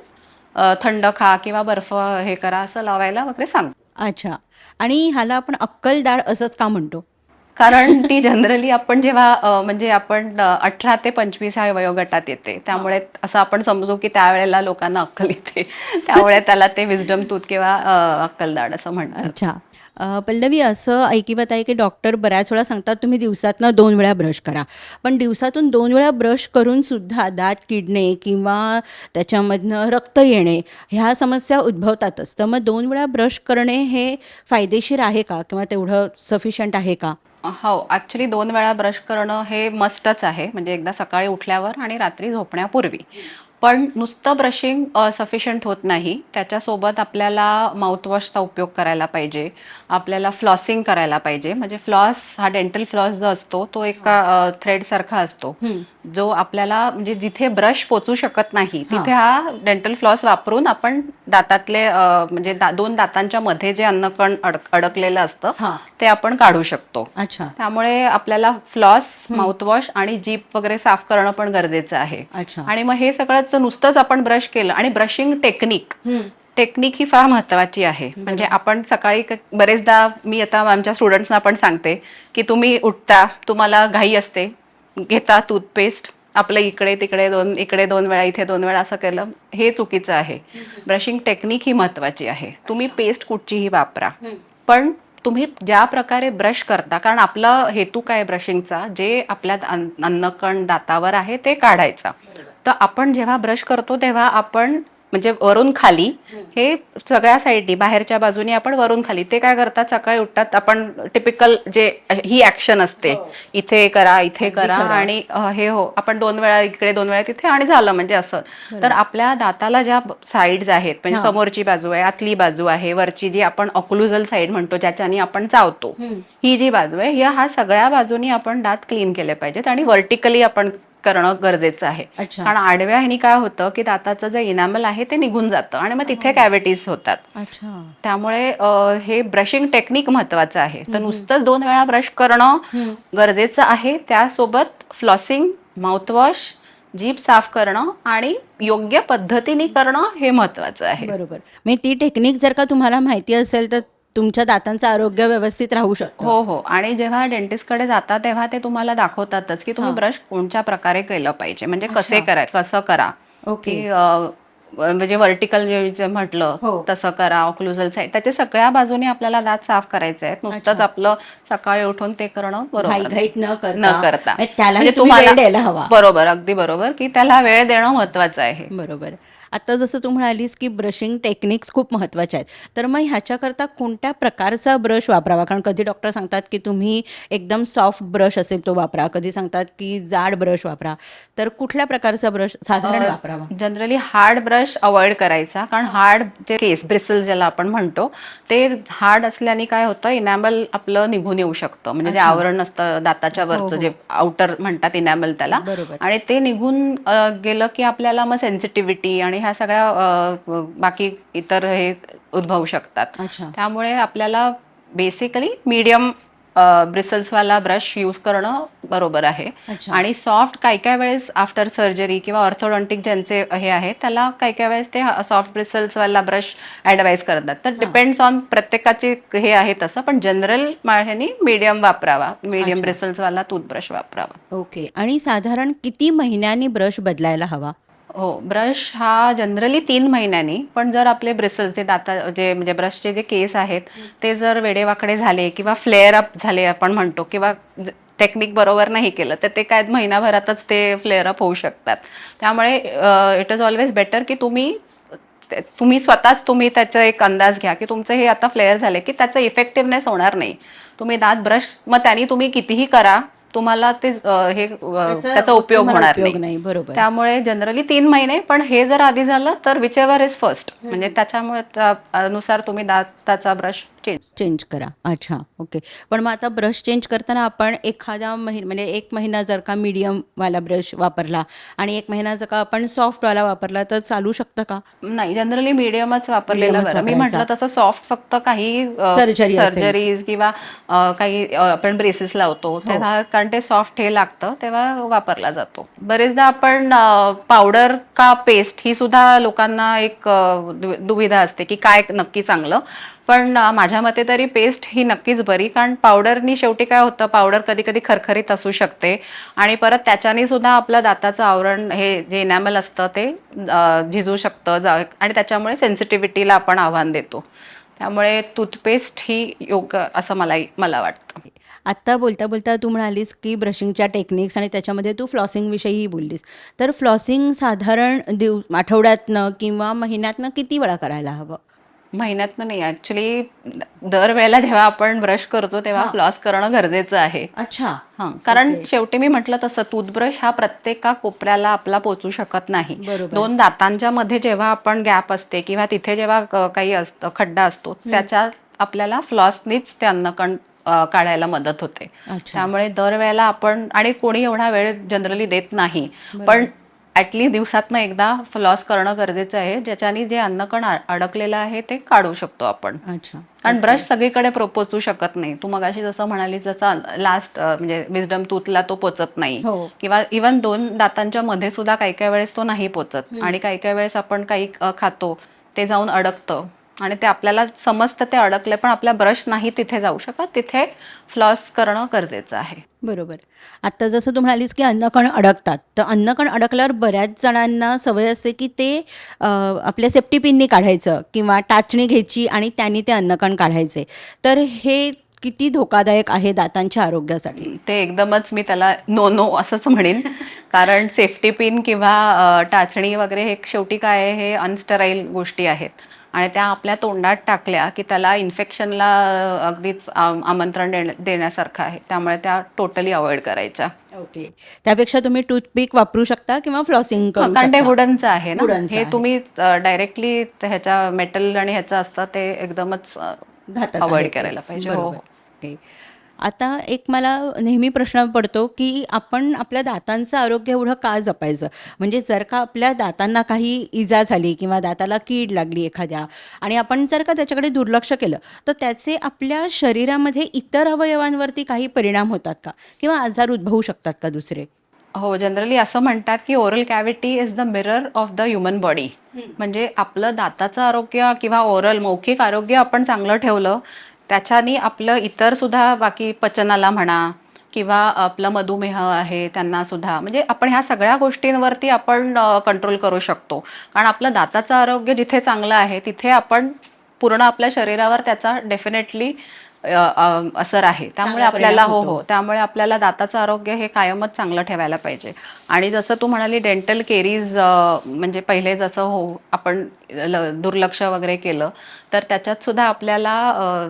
थंड खा किंवा बर्फ हे करा असं लावायला वगैरे सांगतो. अच्छा. आणि ह्याला आपण अक्कलदाढ असंच का म्हणतो? कारण ती जनरली आपण जेव्हा म्हणजे आपण 18 ते 25 ह्या वयोगटात येते, त्यामुळे असं आपण समजू की त्यावेळेला लोकांना अक्कल येते, त्यामुळे त्याला ते विजडम टूथ किंवा अक्कलदाढ असं म्हणतात. अच्छा. पल्लवी, असं ऐकिवात आहे की डॉक्टर बऱ्याच वेळा सांगतात तुम्ही दिवसातनं 2 वेळा ब्रश करा, पण दिवसातून 2 वेळा ब्रश करून सुद्धा दात किडणे किंवा त्याच्यामधनं रक्त येणे ह्या समस्या उद्भवतातच. तर मग 2 वेळा ब्रश करणे हे फायदेशीर आहे का किंवा तेवढं सफिशियंट आहे का? हो, ॲक्च्युली 2 वेळा ब्रश करणं हे मस्टच आहे, म्हणजे एकदा सकाळी उठल्यावर आणि रात्री झोपण्यापूर्वी. पण नुसतं ब्रशिंग सफिशियंट होत नाही, त्याच्यासोबत आपल्याला माउथवॉशचा उपयोग करायला पाहिजे, आपल्याला फ्लॉसिंग करायला पाहिजे. म्हणजे फ्लॉस हा डेंटल फ्लॉस जो असतो तो एका थ्रेडसारखा असतो, जो आपल्याला म्हणजे जिथे ब्रश पोचू शकत नाही तिथे हा डेंटल फ्लॉस वापरून आपण दातातले म्हणजे 2 दातांच्या मध्ये जे अन्नकण अडकलेलं असतं ते आपण काढू शकतो. अच्छा. त्यामुळे आपल्याला फ्लॉस, माउथवॉश आणि जीभ वगैरे साफ करणं पण गरजेचं आहे. अच्छा. आणि मग हे सगळं नुसतंच आपण ब्रश केलं आणि ब्रशिंग टेक्निक ही फार महत्वाची आहे. म्हणजे आपण सकाळी बरेचदा मी आता आमच्या स्टुडंट्सना पण सांगते की तुम्ही उठता, तुम्हाला घाई असते, घेता टूथपेस्ट, आपलं इकडे तिकडे इकडे 2 वेळा, इथे 2 वेळा असं केलं, हे चुकीचं आहे. ब्रशिंग टेक्निक ही महत्वाची आहे. तुम्ही पेस्ट कुठचीही वापरा, पण तुम्ही ज्या प्रकारे ब्रश करता, कारण आपला हेतू काय ब्रशिंगचा, जे आपल्या अन्नकण दातावर आहे ते काढायचा. तर आपण जेव्हा ब्रश करतो तेव्हा आपण म्हणजे वरून खाली हे सगळ्या साईडनी बाहेरच्या बाजूने आपण वरून खाली, ते काय करतात सकाळी उठतात, आपण टिपिकल जे ही ऍक्शन असते, इथे करा इथे करा आणि हे आपण 2 वेळा इकडे 2 वेळा तिथे आणि झालं म्हणजे असं. तर आपल्या दाताला ज्या साईड्स आहेत, म्हणजे समोरची बाजू आहे, आतली बाजू आहे, वरची जी आपण ऑक्लुझल साईड म्हणतो ज्याच्याने आपण चावतो, ही जी बाजू आहे, ह्या सगळ्या बाजूनी आपण दात क्लीन केले पाहिजेत आणि व्हर्टिकली आपण करणं गरजेचं आहे. कारण आडव्या ह्यानी काय होतं की दाताचं जे इनॅमल आहे ते निघून जातं आणि मग तिथे कॅव्हिटीज होतात. त्यामुळे हे ब्रशिंग टेक्निक महत्वाचं आहे. तर नुसतंच 2 वेळा ब्रश करणं गरजेचं आहे, त्यासोबत फ्लॉसिंग, माउथवॉश, जीभ साफ करणं आणि योग्य पद्धतीने करणं हे महत्वाचं आहे. बरोबर. म्हणजे ती टेक्निक जर का तुम्हाला माहिती असेल तर तुमच्या दातांचं आरोग्य व्यवस्थित राहू शकतं. हो. आणि जेव्हा डेंटिस्टकडे जाता तेव्हा ते तुम्हाला दाखवतातच की तुम्ही ब्रश कोणत्या प्रकारे केलं पाहिजे, म्हणजे कसं करा. ओके. म्हणजे व्हर्टिकल जे म्हटलं तसं करा, ऑक्लुझल साईड, त्याच्या सगळ्या बाजूने आपल्याला दात साफ करायचे आहेत. नुसतंच आपलं सकाळी उठून ते करणं बरोबर न करता त्याला तुम्हाला द्यायला हवा. बरोबर, अगदी बरोबर, की त्याला वेळ देणं महत्वाचं आहे. बरोबर. आता जसं तू म्हणालीस की ब्रशिंग टेक्निक्स खूप महत्त्वाच्या आहेत, तर मग ह्याच्याकरता कोणत्या प्रकारचा ब्रश वापरावा? कारण कधी डॉक्टर सांगतात की तुम्ही एकदम सॉफ्ट ब्रश असेल तो वापरा, कधी सांगतात की जाड ब्रश वापरा, तर कुठल्या प्रकारचा ब्रश साधारण वापरावा? Generally hard brush brush avoid करायचा, कारण हार्ड जे केस ब्रिसल ज्याला आपण म्हणतो ते हार्ड असल्याने काय होतं, इनॅमल आपलं निघून येऊ शकतं, म्हणजे जे आवरण असतं दाताच्या वरचं जे आउटर म्हणतात इनॅमल त्याला, बरोबर. आणि ते निघून गेलं की आपल्याला मग सेन्सिटिव्हिटी आणि ह्या सगळ्या बाकी इतर हे उद्भवू शकतात. अच्छा. त्यामुळे आपल्याला बेसिकली मीडियम ब्रिसल्सवाला ब्रश यूज करणं बरोबर आहे. अच्छा. आणि सॉफ्ट काही काही वेळेस आफ्टर सर्जरी किंवा ऑर्थोडॉन्टिक ज्यांचे हे आहे त्याला काही काही वेळेस ते सॉफ्ट ब्रिसल्सवाला ब्रश ॲडवाईज करतात. तर डिपेंड्स ऑन प्रत्येकाचे हे आहे तसं, पण जनरल ह्यानी मीडियम वापरावा, मीडियम ब्रिसल्सवाला टूथब्रश वापरावा. ओके. आणि साधारण किती महिन्यांनी ब्रश बदलायला हवा? हो, ब्रश हा जनरली 3 महिन्यांनी, पण जर आपले ब्रिसल्स जे जे म्हणजे ब्रशचे जे केस आहेत ते जर वेडेवाकडे झाले किंवा फ्लेअर अप झाले आपण म्हणतो, किंवा टेक्निक बरोबर नाही केलं तर ते काय महिनाभरातच ते फ्लेअर अप होऊ शकतात. त्यामुळे इट इज ऑलवेज बेटर की तुम्ही स्वतःच त्याचा एक अंदाज घ्या की तुमचं हे आता फ्लेअर झाले की त्याचा इफेक्टिव्हनेस होणार नाही. तुम्ही दात ब्रश मग त्यांनी तुम्ही कितीही करा, तुम्हाला ते त्याचा उपयोग होणार नाही. बरोबर. त्यामुळे जनरली 3 महिने, पण हे जर आधी झालं तर विच एव्हर इज फर्स्ट, म्हणजे त्याच्यामुळे त्यानुसार तुम्ही दाताचा ब्रश चेंज करा. अच्छा. ओके. पण मग आता ब्रश चेंज करताना आपण एखादा म्हणजे 1 महिना जर का मीडियमवाला ब्रश वापरला आणि 1 महिना जर का आपण सॉफ्टवाला वापरला तर चालू शकतं का? नाही, जनरली मीडियमच वापरलेलं मीडियमच बरं. मी वापरायचा. म्हटलं तसं सॉफ्ट फक्त काही सर्जरी असेल. सर्जरीज किंवा काही आपण ब्रेसेस लावतो तेव्हा, कारण ते सॉफ्ट हे लागतं तेव्हा वापरला जातो. बरेचदा आपण पावडर का पेस्ट ही सुद्धा लोकांना एक दुविधा असते की काय नक्की चांगलं. पण माझ्या मते तरी पेस्ट ही नक्कीच बरी, कारण पावडरनी शेवटी काय होतं, पावडर कधी कधी खरखरीत असू शकते आणि परत त्याच्याने सुद्धा आपलं दाताचं आवरण हे जे इनॅमल असतं ते झिजू शकतं आणि त्याच्यामुळे सेन्सिटिव्हिटीला आपण आव्हान देतो. त्यामुळे टूथपेस्ट ही योग्य असं मला वाटतं. आत्ता बोलता बोलता तू म्हणालीस की ब्रशिंगच्या टेक्निक्स आणि त्याच्यामध्ये तू फ्लॉसिंगविषयीही बोललीस. तर फ्लॉसिंग साधारण आठवड्यातनं किंवा महिन्यातनं किती वेळा करायला हवं? महिन्यातनं नाही, ॲक्च्युली दरवेळेला जेव्हा आपण ब्रश करतो तेव्हा फ्लॉस करणं गरजेचं आहे. अच्छा. हां, कारण शेवटी मी म्हटलं तसं टूथब्रश हा प्रत्येका कोपऱ्याला आपला पोचू शकत नाही. बरोबर. 2 दातांच्या मध्ये जेव्हा आपण गॅप असते किंवा तिथे जेव्हा काही असतं, खड्डा असतो, त्याच्यात आपल्याला फ्लॉसनीच ते अन्नकण काढायला मदत होते. अच्छा. त्यामुळे दरवेळेला आपण, आणि कोणी एवढा वेळ जनरली देत नाही, पण ॲटलीस्ट दिवसातनं एकदा फ्लॉस करणं गरजेचं आहे, ज्याच्याने जे अन्नकण अडकलेलं आहे ते काढू शकतो आपण. अच्छा. कारण ब्रश सगळीकडे पोचू शकत नाही. तू मगाशी जसं म्हणाली, जसं लास्ट म्हणजे विजडम टूथला तो पोचत नाही, हो. किंवा इवन 2 दातांच्या मध्ये सुद्धा काही काही वेळेस तो नाही पोचत, आणि काही काही वेळेस आपण काही खातो ते जाऊन अडकतं आणि ते आपल्याला समजतं ते अडकले, पण आपला ब्रश नाही तिथे जाऊ शकत. तिथे फ्लॉस करणं गरजेचं आहे. बरोबर. आत्ता जसं तू म्हणालीस की अन्नकण अडकतात, तर अन्नकण अडकल्यावर बऱ्याच जणांना सवय असते की ते आपल्या सेफ्टी पिननी काढायचं किंवा टाचणी घ्यायची आणि त्यांनी ते अन्नकण काढायचे. तर हे किती धोकादायक आहे दातांच्या आरोग्यासाठी? ते एकदमच मी त्याला नो असंच म्हणेन. कारण सेफ्टी पिन किंवा टाचणी वगैरे हे शेवटी काय आहे, हे अनस्टराईल गोष्टी आहेत आणि त्या आपल्या तोंडात टाकल्या की त्याला इन्फेक्शनला अगदीच आमंत्रण देण्यासारखं आहे. त्यामुळे त्या टोटली अवॉइड करायच्या. ओके. त्यापेक्षा तुम्ही टूथपिक वापरू शकता किंवा फ्लॉसिंग करू कारण ते शकता. वुडनचं आहे ना, वुडनचं हे आहे. तुम्ही डायरेक्टली ह्याच्या मेटल आणि ह्याचं असतं ते एकदमच घातक आहे अवॉइड ते. करायला पाहिजे. हो बरोबर. हो. ओके. आता एक मला नेहमी प्रश्न पडतो की आपण आपल्या दातांचं आरोग्य एवढं का जपायचं? म्हणजे जर का आपल्या दातांना काही इजा झाली किंवा दाताला कीड लागली एखाद्या आणि आपण जर का त्याच्याकडे दुर्लक्ष केलं तर त्याचे आपल्या शरीरामध्ये इतर अवयवांवरती काही परिणाम होतात का? किंवा आजार उद्भवू शकतात का दुसरे? हो, जनरली असं म्हणतात की oral cavity is the mirror of the human body. म्हणजे आपलं दाताचं आरोग्य किंवा ओरल मौखिक आरोग्य आपण चांगलं ठेवलं, त्याच्यानी आपलं इतर सुद्धा बाकी पचनाला म्हणा किंवा आपलं मधुमेह आहे त्यांना सुद्धा, म्हणजे आपण ह्या सगळ्या गोष्टींवरती आपण कंट्रोल करू शकतो. कारण आपलं दाताचं आरोग्य जिथे चांगलं आहे तिथे आपण पूर्ण आपल्या शरीरावर त्याचा डेफिनेटली असर आहे. त्यामुळे चांगला आपल्याला परिणाम होतो. त्यामुळे आपल्याला दाताचं आरोग्य हे कायमच चांगलं ठेवायला पाहिजे. आणि जसं तू म्हणाली डेंटल केरीज, म्हणजे पहिले जसं आपण दुर्लक्ष वगैरे केलं तर त्याच्यात सुद्धा आपल्याला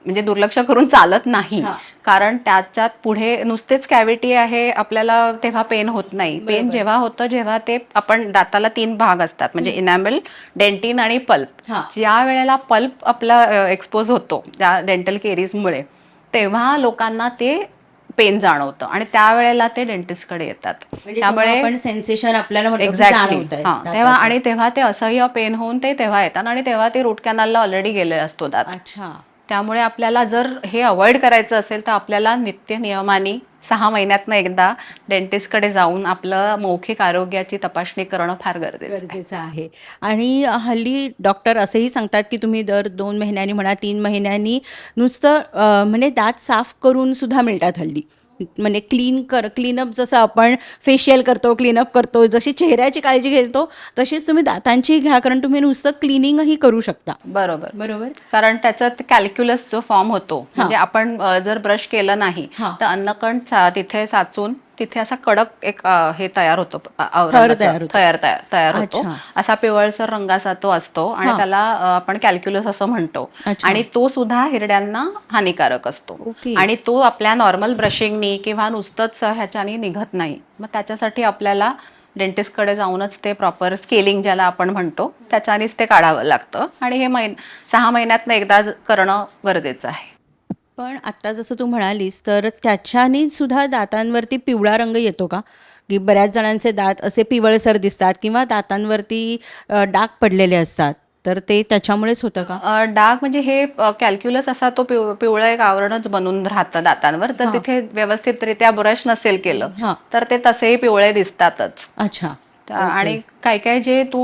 म्हणजे दुर्लक्ष करून चालत नाही. हा. कारण त्याच्यात पुढे नुसतेच कॅव्हिटी आहे आपल्याला तेव्हा पेन होत नाही. पेन बरोबर. जेव्हा होतं जेव्हा ते आपण दाताला 3 भाग असतात म्हणजे इनॅमल, डेंटिन आणि पल्प. हा. ज्या वेळेला पल्प आपला एक्सपोज होतो त्या डेंटल केरीजमुळे तेव्हा लोकांना ते पेन जाणवतं आणि त्यावेळेला ते डेंटिस्टकडे येतात. म्हणजे जेव्हा आपण सेन्सेशन आपल्याला म्हणतो की एक्झॅक्टली जाणवत आहे हां, तेव्हा दाताचं. आणि तेव्हा ते असह्य पेन होऊन ते तेव्हा येतात आणि तेव्हा ते रूट कॅनलला ऑलरेडी गेले असतो दात. अच्छा. त्यामुळे आपल्याला जर हे अवॉइड करायचं असेल तर आपल्याला नित्य नियमाने 6 महिन्यातनं एकदा डेंटिस्टकडे जाऊन आपलं मौखिक आरोग्याची तपासणी करणं फार गरजेचं आहे. गरजेचं आहे. आणि हल्ली डॉक्टर असेही सांगतात की तुम्ही दर 2 महिन्यांनी म्हणा 3 महिन्यांनी नुसतं म्हणजे दात साफ करून सुद्धा मिळतात हल्ली. म्हणजे क्लीनअप जसं आपण फेशियल करतो, क्लीनअप करतो, जशी चेहऱ्याची काळजी घेतो तशीच तुम्ही दातांची घ्या, कारण तुम्ही नुसतं क्लिनिंगही करू शकता. बरोबर. बरोबर. कारण त्याच्यात कॅल्क्युलस जो फॉर्म होतो म्हणजे आपण जर ब्रश केलं नाही हां. तर अन्नकण तिथे साचून तिथे असा कडक एक हे तयार होतो थर तयार होतो. तयार होतो. अच्छा. असा पिवळसर रंगाचा तो असतो आणि हां. त्याला आपण कॅल्क्युलस असं म्हणतो. अच्छा. आणि तो सुद्धा हिरड्यांना हानिकारक असतो ओके. आणि तो आपल्या नॉर्मल ब्रशिंगनी किंवा नुसतंच ह्याच्यानी निघत नाही. मग त्याच्यासाठी आपल्याला डेंटिस्टकडे जाऊनच ते प्रॉपर स्केलिंग ज्याला आपण म्हणतो त्याच्यानेच ते काढावं लागतं आणि हे 6 महिन्यातनं एकदा करणं गरजेचं आहे. पण आत्ता जसं तू म्हणालीस तर त्याच्याने सुद्धा दातांवरती पिवळा रंग येतो का? की बऱ्याच जणांचे दात असे पिवळसर दिसतात किंवा दातांवरती डाग पडलेले असतात, तर ते त्याच्यामुळेच होतं का? डाग म्हणजे हे कॅल्क्युलस असा तो पिवळं एक आवरणच बनून राहतं दातांवर तर हां. तिथे व्यवस्थितरित्या ब्रश नसेल केलं हां. तर ते तसेही पिवळे दिसतातच. अच्छा. आणि काय काय जे तू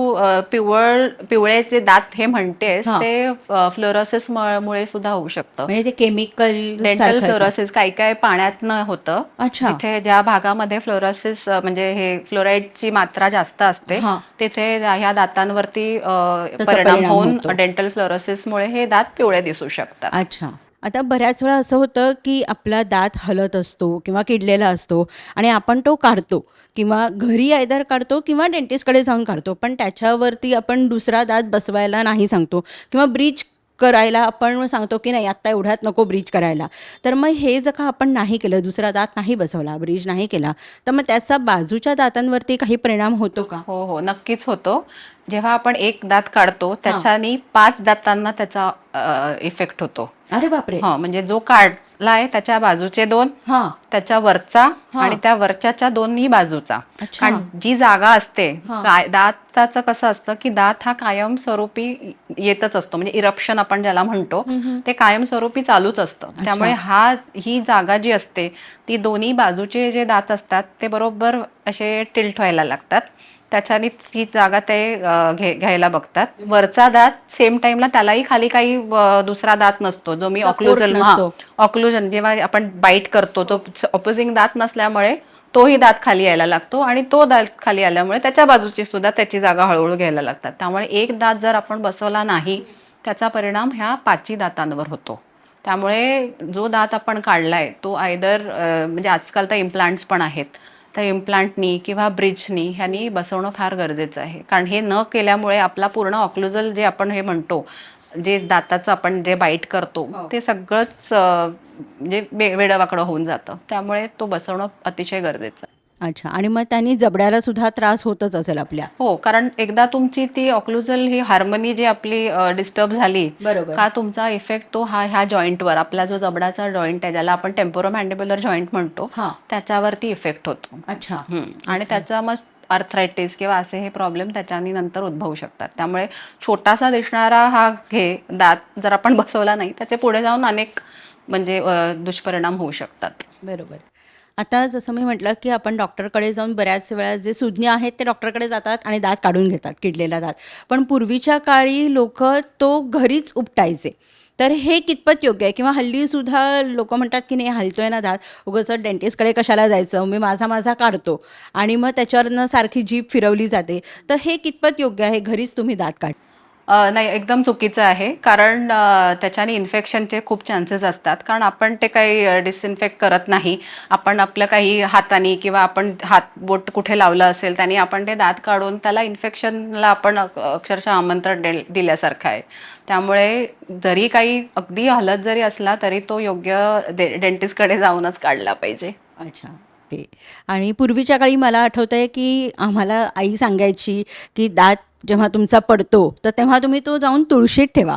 पिवळे जे दात हे म्हणतेस हां. ते फ्लोरोसिस मुळे सुद्धा होऊ शकतं. म्हणजे ते केमिकल डेंटल सारखं आहे का? फ्लोरोसिस काही काय पाण्यातनं होतं. अच्छा. जिथे ज्या भागामध्ये फ्लोरोसिस म्हणजे हे फ्लोराईडची मात्रा जास्त असते हां. तिथे ह्या दातांवरती त्याचा परिणाम परिणाम होऊन होतो. डेंटल फ्लोरोसिसमुळे हे दात पिवळे दिसू शकतात. अच्छा. आता बऱ्याच वेळा असं होतं की आपला दात हलत असतो किंवा किडलेला असतो आणि आपण तो काढतो किंवा घरी आयदर काढतो किंवा डेंटिस्टकडे जाऊन काढतो, पण त्याच्यावरती आपण दुसरा दात बसवायला नाही सांगतो किंवा ब्रीच करायला आपण सांगतो की नाही आत्ता एवढ्यात नको ब्रीच करायला. तर मग हे जर का आपण नाही केलं, दुसरा दात नाही बसवला, ब्रीच नाही केला, तर मग त्याचा बाजूच्या दातांवरती काही परिणाम होतो का? हो हो नक्कीच होतो. जेव्हा आपण एक दात काढतो त्याच्यानी 5 दातांना त्याचा इफेक्ट होतो. अरे बापरे. हा म्हणजे जो काढलाय त्याच्या बाजूचे 2, हां. त्याच्या वरचा हां. आणि त्या वरच्याच्या 2ही बाजूचा. अच्छा. कारण जी जागा असते हां. दाताचं कसं असतं की दात हा कायमस्वरूपी येतच असतो म्हणजे इरप्शन आपण ज्याला म्हणतो ते कायमस्वरूपी चालूच असतं. त्यामुळे ही जागा जी असते ती दोन्ही बाजूचे जे दात असतात ते बरोबर असे टिल्ट व्हायला लागतात. त्याच्याने ती जागा ते घ्यायला बघतात. वरचा दात सेम टाइमला त्यालाही खाली काही दुसरा दात नसतो जो मी Support नसतो. ऑक्लुजन जेव्हा आपण बाईट करतो तो ऑपोजिंग दात नसल्यामुळे तोही दात खाली यायला लागतो आणि तो दात खाली आल्यामुळे त्याच्या बाजूची सुद्धा त्याची जागा हळूहळू घ्यायला लागतात. त्यामुळे एक दात जर आपण बसवला नाही त्याचा परिणाम ह्या 5ही दातांवर होतो. त्यामुळे जो दात आपण काढलाय तो आयदर म्हणजे आजकाल तर इम्प्लांट्स पण आहेत, तर इम्प्लांटनी किंवा ब्रिजनी ह्यांनी बसवणं फार गरजेचं आहे. कारण हे न केल्यामुळे आपला पूर्ण ऑक्लुजल जे आपण हे म्हणतो जे दाताचं आपण जे बाईट करतो ते सगळंच म्हणजे वेडंवाकडं होऊन जातं. त्यामुळे तो बसवणं अतिशय गरजेचं आहे. अच्छा. आणि मग त्यांनी जबड्याला सुद्धा त्रास होतच असेल आपल्या. हो कारण एकदा तुमची ती ऑक्लुजल ही हार्मनी जी आपली डिस्टर्ब झाली बरोबर. का तुमचा इफेक्ट तो ह्या जॉईंटवर आपला जो जबडाचा जॉईंट आहे ज्याला आपण टेम्पोरोमॅन्डिब्युलर जॉईंट म्हणतो हां. त्याच्यावरती इफेक्ट होतो. अच्छा. आणि त्याचा मग आर्थरायटिस किंवा असे हे प्रॉब्लेम त्याच्यानी नंतर उद्भवू शकतात. त्यामुळे छोटासा दिसणारा हा दात जर आपण बसवला नाही त्याचे पुढे जाऊन अनेक म्हणजे दुष्परिणाम होऊ शकतात. बरोबर. आता जसं मी म्हटलं की आपण डॉक्टरकडे जाऊन बऱ्याच वेळा जे सुज्ञ आहेत ते डॉक्टरकडे जातात आणि दात काढून घेतात, किडलेला दात. पण पूर्वीच्या काळी लोक तो घरीच उपटायचे. तर हे कितपत योग्य आहे? किंवा हल्लीसुद्धा लोक म्हणतात की नाही हलतोय ना दात, उगाच डेंटिस्टकडे कशाला जायचं, मी माझा काढतो आणि मग त्याच्यावरनं सारखी जीभ फिरवली जाते. तर हे कितपत योग्य आहे घरीच तुम्ही दात काढ? नाही, एकदम चुकीचं आहे. कारण त्याच्याने इन्फेक्शनचे खूप चान्सेस असतात. कारण आपण ते काही डिसइन्फेक्ट करत नाही. आपण आपलं काही हाताने किंवा आपण हात बोट कुठे लावलं असेल त्याने आपण ते दात काढून त्याला इन्फेक्शनला आपण अक्षरशः आमंत्रण दिल्यासारखं आहे. त्यामुळे जरी काही अगदी हलत जरी असला तरी तो योग्य डेंटिस्टकडे जाऊनच काढला पाहिजे. अच्छा. ओके. आणि पूर्वीच्या काळी मला आठवतंय की आम्हाला आई सांगायची की दात जेव्हा तुमचा पडतो तर तेव्हा तुम्ही तो जाऊन तुळशीत ठेवा.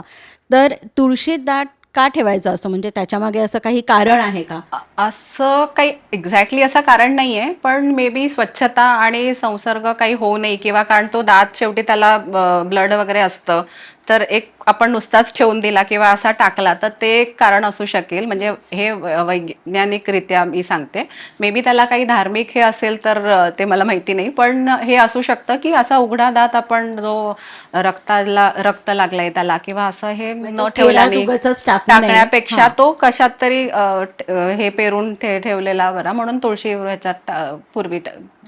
तर तुळशीत दात का ठेवायचा असतो, म्हणजे त्याच्यामागे असं काही कारण आहे का? असं काही एक्झॅक्टली असं कारण नाही आहे, पण मे बी स्वच्छता आणि संसर्ग काही होऊ नये किंवा कारण तो दात शेवटी त्याला ब्लड वगैरे असतं, तर एक आपण नुसताच ठेवून दिला किंवा असा टाकला तर ते एक कारण असू शकेल. म्हणजे हे वैज्ञानिकरित्या मी सांगते. मे बी त्याला काही धार्मिक हे असेल तर ते मला माहिती नाही, पण हे असू शकतं की असा उघडा दात आपण जो रक्त लागलंय त्याला किंवा असं हे म्हणजे न तो ठेवल्याने केला उगाचच टाकू नये. टाकण्यापेक्षा हां. तो कशात तरी हे पेरून ठेवलेला बरा, म्हणून तुळशी ह्याच्यात पूर्वी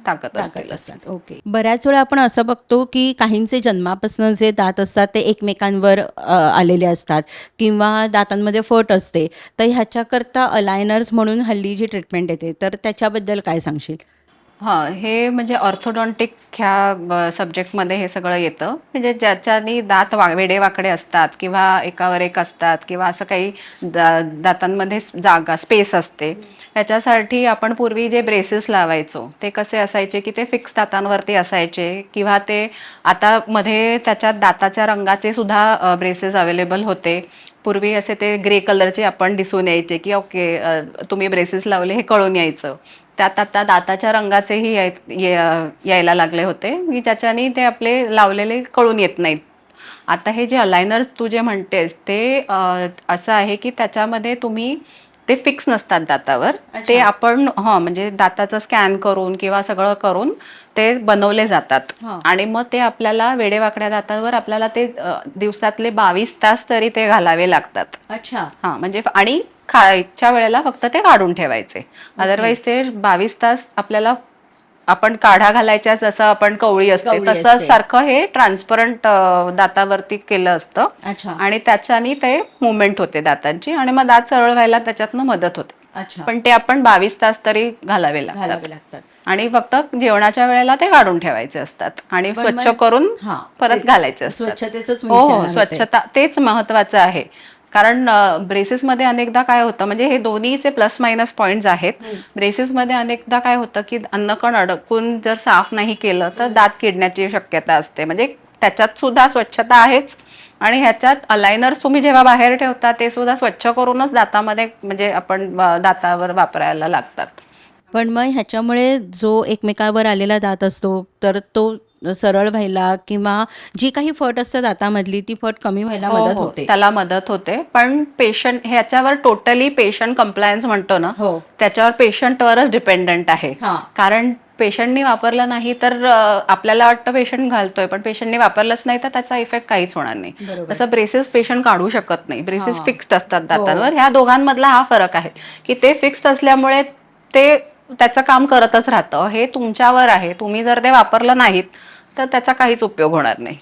टाकत टाकत असतील. असतात. ओके. बऱ्याच वेळा आपण असं बघतो की काहींचे जन्मापासून जे दात असतात ते एकमेकांवर आलेले असतात किंवा दातांमध्ये फट असते. तर ह्याच्याकरता अलायनर्स म्हणून हल्ली जी ट्रीटमेंट येते तर त्याच्याबद्दल काय सांगशील? हां, हे म्हणजे ऑर्थोडॉन्टिक ह्या सब्जेक्टमध्ये हे सगळं येतं. म्हणजे ज्याच्यानी दात वेडेवाकडे असतात किंवा एकावर एक असतात किंवा असं काही दातांमध्ये जागा स्पेस असते. ह्याच्यासाठी आपण पूर्वी जे ब्रेसेस लावायचो ते कसे असायचे की ते फिक्स दातांवरती असायचे किंवा ते आता मध्ये त्याच्यात दाताच्या रंगाचे सुद्धा ब्रेसेस अवेलेबल होते. पूर्वी असे ते ग्रे कलरचे आपण दिसून यायचे की ओके, तुम्ही ब्रेसेस लावले हे कळून यायचं. त्यात आता दाताच्या रंगाचेही यायला लागले होते की ज्याच्याने ते आपले लावलेले कळून येत नाहीत. आता हे जे अलायनर्स तू जे म्हणतेस ते असं आहे की त्याच्यामध्ये तुम्ही ते फिक्स नसतात दातावर. ते अच्छा. आपण म्हणजे दाताचं स्कॅन करून किंवा सगळं करून ते बनवले जातात हां. आणि मग ते आपल्याला वेडेवाकड्या दातांवर आपल्याला ते दिवसातले 22 तास तरी ते घालावे लागतात. अच्छा. हां, म्हणजे आणि खायच्या वेळेला फक्त ते काढून ठेवायचे. अदरवाईज ते 22 तास आपल्याला आपण काढा घालायच्या जसं आपण कवळी असते कवळी तसंच असते. सारखं हे ट्रान्सपरंट दातावरती केलं असतं अच्छा. आणि त्याच्यानी ते मुवमेंट होते दातांची आणि मग दात सरळ व्हायला त्याच्यातनं मदत होते. अच्छा. पण ते आपण 22 तास तरी घालावे लागतात घालावे लागतात. आणि फक्त जेवणाच्या वेळेला ते काढून ठेवायचे असतात आणि पण स्वच्छ मग करून हां, परत तेच घालायचे असतात. स्वच्छतेचंच मी हो, विचारणार होते. स्वच्छता तेच महत्वाचं आहे. कारण ब्रेसेसमध्ये अनेकदा काय होतं, म्हणजे हे दोन्हीचे प्लस मायनस पॉईंट्स आहेत. ब्रेसेसमध्ये अनेकदा काय होतं की अन्नकण अडकून जर साफ नाही केलं तर दात किडण्याची शक्यता असते. म्हणजे त्याच्यात सुद्धा स्वच्छता आहेच आणि ह्याच्यात अलायनर्स तुम्ही जेव्हा बाहेर ठेवता ते सुद्धा स्वच्छ करूनच दातामध्ये म्हणजे आपण दातावर वापरायला लागतात. पण मग ह्याच्यामुळे जो एकमेकावर आलेला दात असतो तर तो सरळ व्हायला किंवा जी काही फट असते दातामधली ती फट कमी व्हायला हो मदत हो, होते. त्याला मदत होते. पण पेशंट ह्याच्यावर टोटली पेशंट कंप्लायन्स म्हणतो ना, हो. त्याच्यावर पेशंटवरच डिपेंडंट आहे. हां. कारण पेशंटनी वापरलं नाही तर आपल्याला वाटतं पेशंट घालतोय, पण पेशंटने वापरलंच नाही तर त्याचा इफेक्ट काहीच होणार नाही. बरोबर. तसं ब्रेसेस पेशंट काढू शकत नाही. ब्रेसेस हां. फिक्स्ड असतात हो. दातांवर. ह्या दोघांमधला हा फरक आहे की ते फिक्स्ड असल्यामुळे ते त्याचं काम करतच राहतं. हे तुमच्यावर आहे. तुम्ही जर ते वापरलं नाहीत तर त्याचा काहीच उपयोग होणार नाही.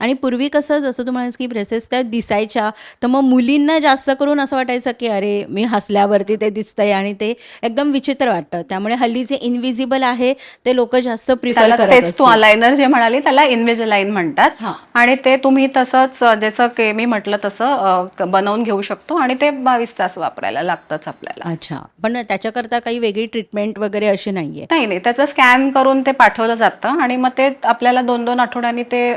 आणि पूर्वी कसं जसं तू म्हणालीस की ब्रेसेस त्या दिसायच्या, तर मग मुलींना जास्त करून असं वाटायचं की अरे मी हसल्यावरती ते दिसतंय आणि ते एकदम विचित्र वाटतं. त्यामुळे हल्ली जे इनव्हिजिबल आहे ते लोक जास्त प्रिफर त्याला करत तेच तू असतील. अलायनर जे म्हणाली त्याला इन्व्हिजिलाइन म्हणतात हां. आणि ते तुम्ही तसंच जसं की मी म्हटलं तसं बनवून घेऊ शकतो आणि ते 22 तास वापरायला लागतंच आपल्याला. अच्छा. पण त्याच्याकरता काही वेगळी ट्रीटमेंट वगैरे अशी नाहीये. नाही नाही, त्याचं स्कॅन करून ते पाठवलं जातं आणि मग ते आपल्याला 2-2 आठवड्यांनी ते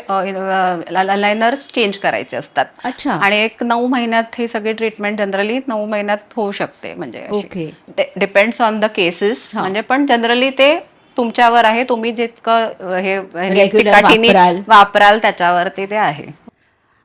अलायनर्स चेंज करायचे असतात अच्छा. आणि एक 9 महिन्यात ही सगळी ट्रीटमेंट जनरली 9 महिन्यात होऊ शकते. म्हणजे okay. Depends on the cases. हां. म्हणजे पण जनरली ते तुमच्यावर आहे. तुम्ही जितकं हे रेग्युलर चिकाटीने वापराल. वापराल त्याच्यावरती ते आहे.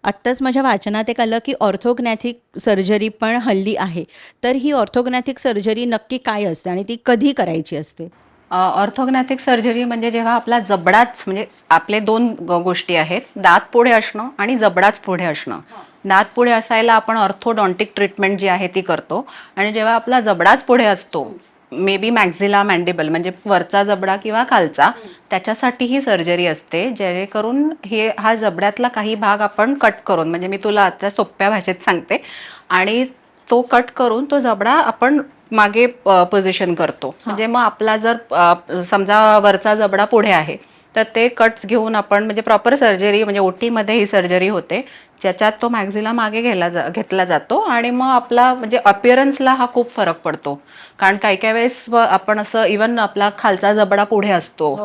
आत्ताच माझ्या वाचनात एक आलं की ऑर्थोग्नॅथिक सर्जरी पण हल्ली आहे. तर ही ऑर्थोग्नॅथिक सर्जरी नक्की काय असते आणि ती कधी करायची असते? ऑर्थोग्नॅथिक सर्जरी म्हणजे जेव्हा आपला जबडाच म्हणजे आपले दोन गोष्टी आहेत, दात पुढे असणं आणि जबडाच पुढे असणं. दात पुढे असायला आपण ऑर्थोडॉन्टिक ट्रीटमेंट जी आहे ती करतो आणि जेव्हा आपला जबडाच पुढे असतो मे बी मॅक्झिला मॅन्डिबल म्हणजे वरचा जबडा किंवा खालचा, त्याच्यासाठी ही सर्जरी असते, जेणेकरून हा जबड्यातला काही भाग आपण कट करून, म्हणजे मी तुला आता सोप्या भाषेत सांगते, आणि तो कट करून तो जबडा आपण मागे पोझिशन करतो. म्हणजे मग आपला जर समजा वरचा जबडा पुढे आहे तर ते कट्स घेऊन आपण, म्हणजे प्रॉपर सर्जरी, म्हणजे ओटीमध्ये ही सर्जरी होते, ज्याच्यात तो मॅक्झिला मागे घेतला जातो आणि मग आपला म्हणजे अपिअरन्सला हा खूप फरक पडतो. कारण काही काही वेळेस आपण असं इवन आपला खालचा जबडा पुढे असतो,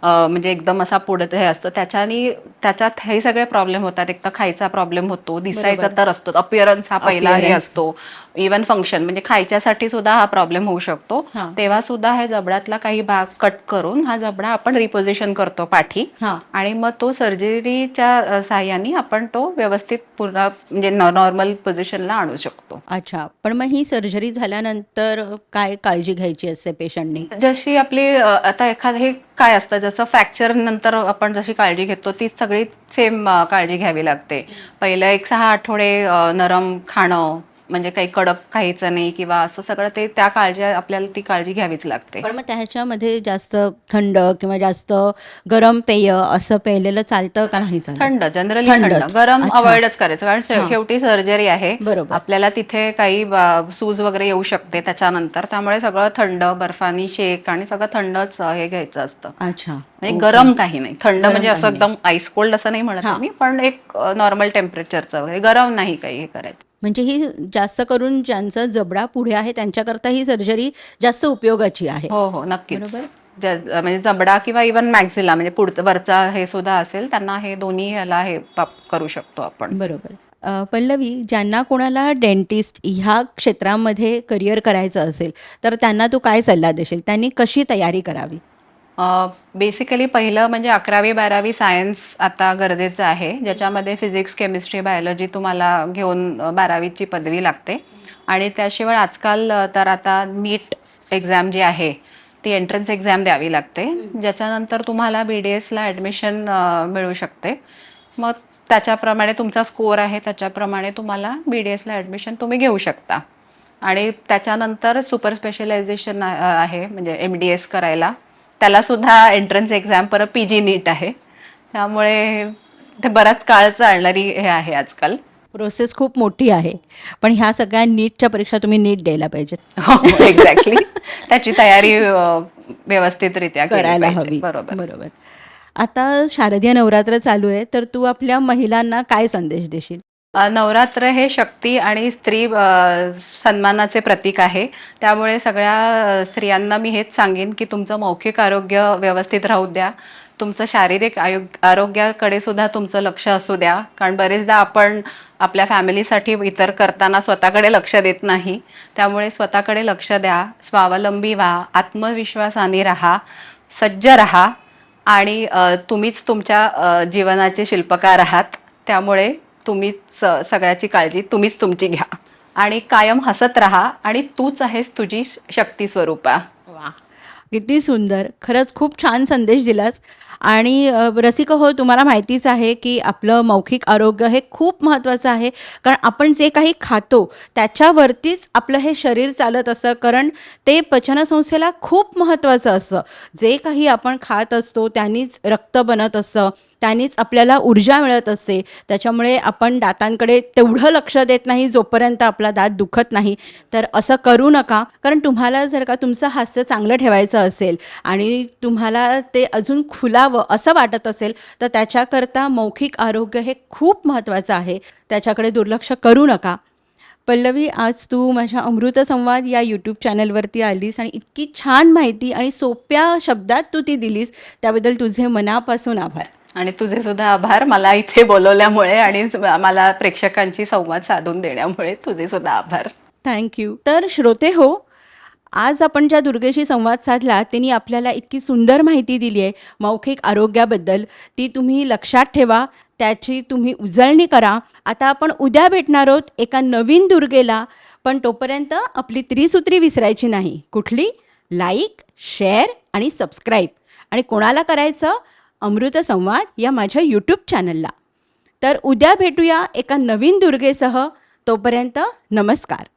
म्हणजे एकदम असा पुढे हे असतो, त्याच्यात हे सगळे प्रॉब्लेम होतात. एक तर खायचा प्रॉब्लेम होतो, दिसायचा तर असतो, अपिअरन्स हा पहिला हे असतो, इवन फंक्शन म्हणजे खायच्यासाठी सुद्धा हा प्रॉब्लेम होऊ शकतो. तेव्हा सुद्धा हे जबड्यातला काही भाग कट करून हा जबडा आपण रिपोझिशन करतो पाठी, आणि मग तो सर्जरीच्या साह्याने आपण तो व्यवस्थित पूर्ण म्हणजे नॉर्मल पोझिशनला आणू शकतो. अच्छा, पण मग ही सर्जरी झाल्यानंतर काय काळजी घ्यायची असते पेशंटने? जशी आपली आता हे काय असतं, जसं फ्रॅक्चर नंतर आपण जशी काळजी घेतो ती सगळी सेम काळजी घ्यावी लागते. पहिलं 1-6 आठवडे नरम खाणं, म्हणजे काही कडक खायचं नाही किंवा असं सगळं, ते त्या आपल्याला ती काळजी घ्यावीच लागते. पण मग त्याच्यामध्ये जास्त थंड किंवा जास्त गरम पेय असं प्यायलेलं चालतं का नाही चालत? थंड, जनरली थंड. गरम अवॉइडच करायचं, कारण शेवटी सर्जरी आहे, बरोबर. आपल्याला तिथे काही सूज वगैरे येऊ शकते त्याच्यानंतर, त्यामुळे सगळं थंड, बर्फानी शेक आणि सगळं थंडच हे घ्यायचं असतं. अच्छा, म्हणजे गरम काही नाही, थंड म्हणजे असं काही एकदम आईस कोल्ड असं नाही म्हणत मी, पण एक नॉर्मल टेम्परेचरचं वगैरे, गरम नाही काही हे करायचं. म्हणजे ही जास्त करून ज्यांचा जबडा पुढे आहे त्यांच्याकरता ही सर्जरी जास्त उपयोगाची आहे. हो हो, नक्कीच. म्हणजे जबडा किंवा इवन मॅक्झिला म्हणजे पुढचा वरचा हे सुद्धा असेल, त्यांना हे दोन्ही याला हे करू शकतो आपण. बरोबर. पल्लवी, ज्यांना कोणाला डेंटिस्ट ह्या क्षेत्रामध्ये करिअर करायचं असेल तर त्यांना तू काय सल्ला देशील? त्यांनी कशी तयारी करावी? बेसिकली पहिलं म्हणजे 11वी-12वी सायन्स आता गरजेचं आहे, ज्याच्यामध्ये फिजिक्स, केमिस्ट्री, बायोलॉजी तुम्हाला घेऊन 12वीची पदवी लागते. आणि त्याशिवाय आजकाल तर आता नीट एक्झाम जी आहे ती एंट्रन्स एक्झाम द्यावी लागते, ज्याच्यानंतर तुम्हाला BDSला ॲडमिशन मिळू शकते. मग त्याच्याप्रमाणे तुमचा स्कोअर आहे, त्याच्याप्रमाणे तुम्हाला BDSला ॲडमिशन तुम्ही घेऊ शकता. आणि त्याच्यानंतर सुपर स्पेशलायझेशन आहे, म्हणजे MDS करायला, त्याला सुद्धा एंट्रन्स एक्झाम, परत PG नीट आहे, त्यामुळे ते बराच काळ चालणारी हे आहे आजकाल. प्रोसेस खूप मोठी आहे, पण ह्या सगळ्या नीटच्या परीक्षा तुम्ही नीट द्यायला पाहिजेत. हो, एक्झॅक्टली. त्याची तयारी व्यवस्थितरित्या करायला हवी. बरोबर. आता शारदीय नवरात्र चालू आहे, तर तू आपल्या महिलांना काय संदेश देशील? नवरात्र हे शक्ती आणि स्त्री सन्मानाचे प्रतीक आहे, त्यामुळे सगळ्या स्त्रियांना मी हेच सांगेन की तुमचं मौखिक आरोग्य व्यवस्थित राहू द्या, तुमचं शारीरिक आरोग्याकडे सुद्धा तुमचं लक्ष असू द्या. कारण बरेचदा आपण आपल्या फॅमिलीसाठी इतर करताना स्वतःकडे लक्ष देत नाही, त्यामुळे स्वतःकडे लक्ष द्या, स्वावलंबी व्हा, आत्मविश्वासाने राहा, सज्ज राहा, आणि तुम्हीच तुमच्या जीवनाचे शिल्पकार आहात, त्यामुळे तुम्हीच सगळ्याची काळजी तुम्हीच तुमची घ्या, आणि कायम हसत राहा, आणि तूच आहेस तुझी शक्ती स्वरूपा. वा, किती सुंदर. खरंच खूप छान संदेश दिलास. आणि रसिक हो, तुम्हाला माहितीच आहे की आपलं मौखिक आरोग्य हे खूप महत्त्वाचं आहे, कारण आपण जे काही खातो त्याच्यावरतीच आपलं हे शरीर चालत असतं, कारण ते पचनसंस्थेला खूप महत्त्वाचं असतं. जे काही आपण खात असतो त्यांनीच रक्त बनत असतं, त्यांनीच आपल्याला ऊर्जा मिळत असते. त्याच्यामुळे आपण दातांकडे तेवढं लक्ष देत नाही जोपर्यंत आपला दात दुखत नाही. तर असं करू नका, कारण तुम्हाला जर का तुमचं हास्य चांगलं ठेवायचं असेल आणि तुम्हाला ते अजून खुलावं असं वाटत असेल तर त्याच्याकरता मौखिक आरोग्य हे खूप महत्त्वाचं आहे, त्याच्याकडे दुर्लक्ष करू नका. पल्लवी, आज तू माझ्या अमृतसंवाद या यूट्यूब चॅनलवरती आलीस आणि इतकी छान माहिती आणि सोप्या शब्दात तू ती दिलीस, त्याबद्दल तुझे मनापासून आभार. आणि तुझे सुद्धा आभार, मला इथे बोलवल्यामुळे आणि मला प्रेक्षकांशी संवाद साधून देण्यामुळे तुझे सुद्धा आभार. थँक्यू. तर श्रोते हो, आज आपण ज्या दुर्गेशी संवाद साधला त्यांनी आपल्याला इतकी सुंदर माहिती दिली आहे मौखिक आरोग्याबद्दल, ती तुम्ही लक्षात ठेवा, त्याची तुम्ही उजळणी करा. आता आपण उद्या भेटणार आहोत एका नवीन दुर्गेला, पण तोपर्यंत आपली त्रिसूत्री विसरायची नाही. कुठली? लाईक, शेअर आणि सबस्क्राईब. आणि कोणाला करायचं? अमृतसंवाद या माझ्या यूट्यूब चॅनलला. तर उद्या भेटूया एका नवीन दुर्गेसह. तोपर्यंत नमस्कार.